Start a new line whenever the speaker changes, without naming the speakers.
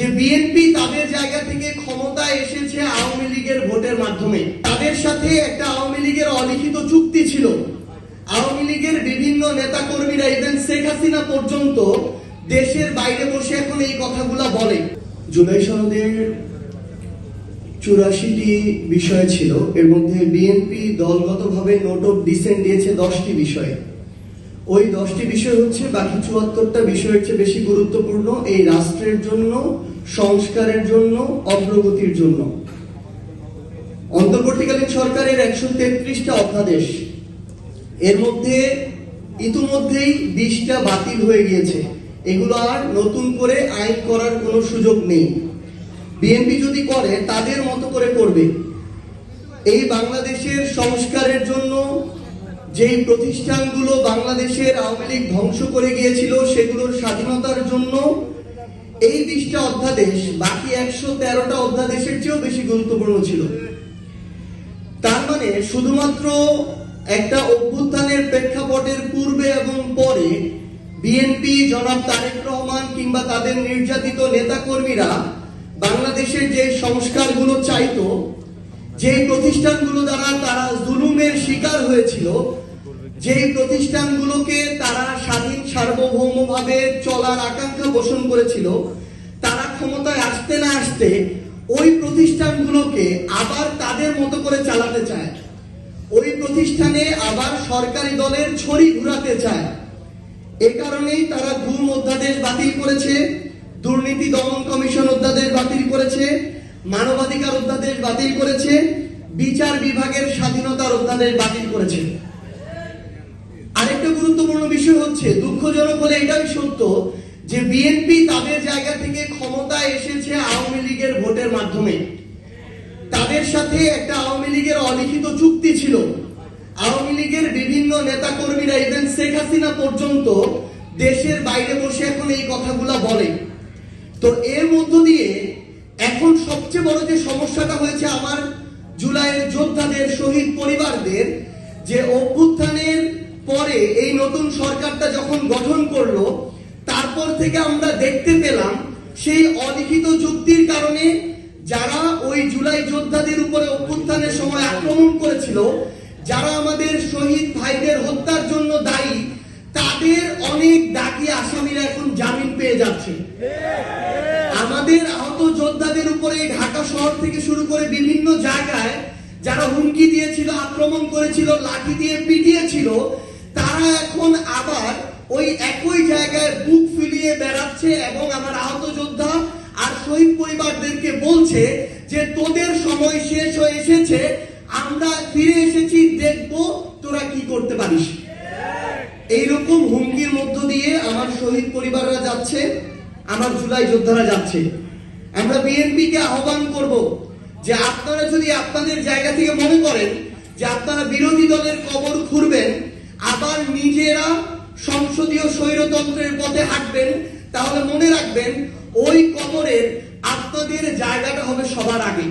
যে বিএনপি তাদের জায়গা থেকে ক্ষমতায় এসেছে আওয়ামী লীগের ভোটের মাধ্যমে। তাদের সাথে একটা আওয়ামী লীগের অলিখিত চুক্তি ছিল। আওয়ামী লীগের বিভিন্ন নেতা কর্মীরা ইভেন শেখ হাসিনা পর্যন্ত দেশের বাইরে বসে এখন এই কথাগুলা বলে। জুলাই সনদের 84টি বিষয় ছিল, এর মধ্যে বিএনপি দলগতভাবে নোট অফ ডিসেন্ট দিয়েছে 10টি বিষয়ে। ওই 10টি বিষয় হচ্ছে বাকি 74টা বিষয়ের চেয়ে বেশি গুরুত্বপূর্ণ এই রাষ্ট্রের জন্য, সংস্কারের জন্য, অগ্রগতির জন্য। অন্তর্বর্তীকালীন সরকারের 133টা অধ্যাদেশ, এর মধ্যে ইতিমধ্যেই 20টা বাতিল হয়ে গিয়েছে। এগুলো আর নতুন করে আইন করার কোনো সুযোগ নেই। বিএনপি যদি করে তাদের মতো করে করবে। এই বাংলাদেশের সংস্কারের জন্য যেই প্রতিষ্ঠানগুলো বাংলাদেশের আওয়ামী লীগ ধ্বংস করে গিয়েছিল সেগুলোর স্বাধীনতার জন্য এই 20টা অধ্যাদেশ বাকি 113টা অধ্যাদেশের চেয়েও বেশি গুরুত্বপূর্ণ ছিল। তার মানে শুধুমাত্র একটা অভ্যুত্থানের প্রেক্ষাপটের পূর্বে এবং পরে বিএনপি, জনাব তারেক রহমান কিংবা তাদের নির্যাতিত নেতাকর্মীরা বাংলাদেশের যে সংস্কারগুলো চাইতো, যে প্রতিষ্ঠানগুলো দ্বারা তারা জুলুমের শিকার হয়েছিল, যে প্রতিষ্ঠানগুলোকে তারা স্বাধীন সার্বভৌমভাবে চলার আকাঙ্ক্ষা পোষণ করেছিল, তারা ক্ষমতায় আসতে না আসতে ওই প্রতিষ্ঠানগুলোকে আবার তাদের মতো করে চালাতে চায়। ওই প্রতিষ্ঠানে আবার সরকারি দলের ছড়ি ঘুরাতে চায়। এ কারণেই তারা গুম অধ্যাদেশ বাতিল করেছে, দুর্নীতি দমন কমিশন অধ্যাদেশ বাতিল করেছে, মানবাধিকার অধ্যাদেশ বাতিল করেছে, বিচার বিভাগের স্বাধীনতার অধ্যাদেশ বাতিল করেছে। আরেকটা গুরুত্বপূর্ণ বিষয় হচ্ছে, দুঃখজনক হলে এটাই সত্য, যে বিএনপি তাদের জায়গা থেকে ক্ষমতায় এসেছে আওয়ামী লীগের ভোটের মাধ্যমে। তাদের সাথে একটা আওয়ামী লীগের অলিখিত চুক্তি ছিল। আওয়ামী লীগের বিভিন্ন নেতা কর্মীরা ইভেন শেখ হাসিনা পর্যন্ত দেশের বাইরে বসে এখন এই কথাগুলা বলে। তো এর মধ্য দিয়ে এখন সবচেয়ে বড় যে সমস্যাটা হয়েছে আমার জুলাইয়ের যোদ্ধাদের, শহীদ পরিবারদের, যে অভ্যুত্থানের পরে এই নতুন সরকারটা যখন গঠন করলো, তারপর থেকে আমরা দেখতে পেলাম সেই অলিখিত চুক্তির কারণে যারা ওই জুলাই যোদ্ধাদের উপরে অভ্যুত্থানের সময় আক্রমণ করেছিল, যারা আমাদের শহীদ ভাইদের হত্যার জন্য দায়ী, তাদের অনেক দাগী আসামিরা এখন জামিন পেয়ে যাচ্ছে। আমাদের আহত যোদ্ধাদের উপরে ঢাকা শহর থেকে শুরু করে বিভিন্ন জায়গায় যারা হুমকি দিয়েছিল, আক্রমণ করেছিল, লাঠি দিয়ে পিটিয়েছিল, তারা এখন আবার ওই একই জায়গায় বুক ফুলিয়ে বেড়াচ্ছে এবং আমার আহত যোদ্ধা আর শহীদ পরিবারদেরকে বলছে যে তোদের সময় শেষ হয়ে এসেছে, আমরা ফিরে এসেছি, দেখবো তোরা কি করতে পারিস। এইরকম হুমকির মধ্য দিয়ে আমার শহীদ পরিবাররা যাচ্ছে, আমার জুলাই যোদ্ধারা যাচ্ছে। আমরা বিএনপি কে আহ্বান করব যে আপনারা যদি আপনাদের জায়গা থেকে মনে করেন যে আপনারা বিরোধী দলের কবর খুঁড়বেন, আবার নিজেরা সংসদীয় স্বৈরতন্ত্রের পথে হাঁটবেন, তাহলে মনে রাখবেন ওই কবরের আপনাদের জায়গাটা হবে সবার আগে।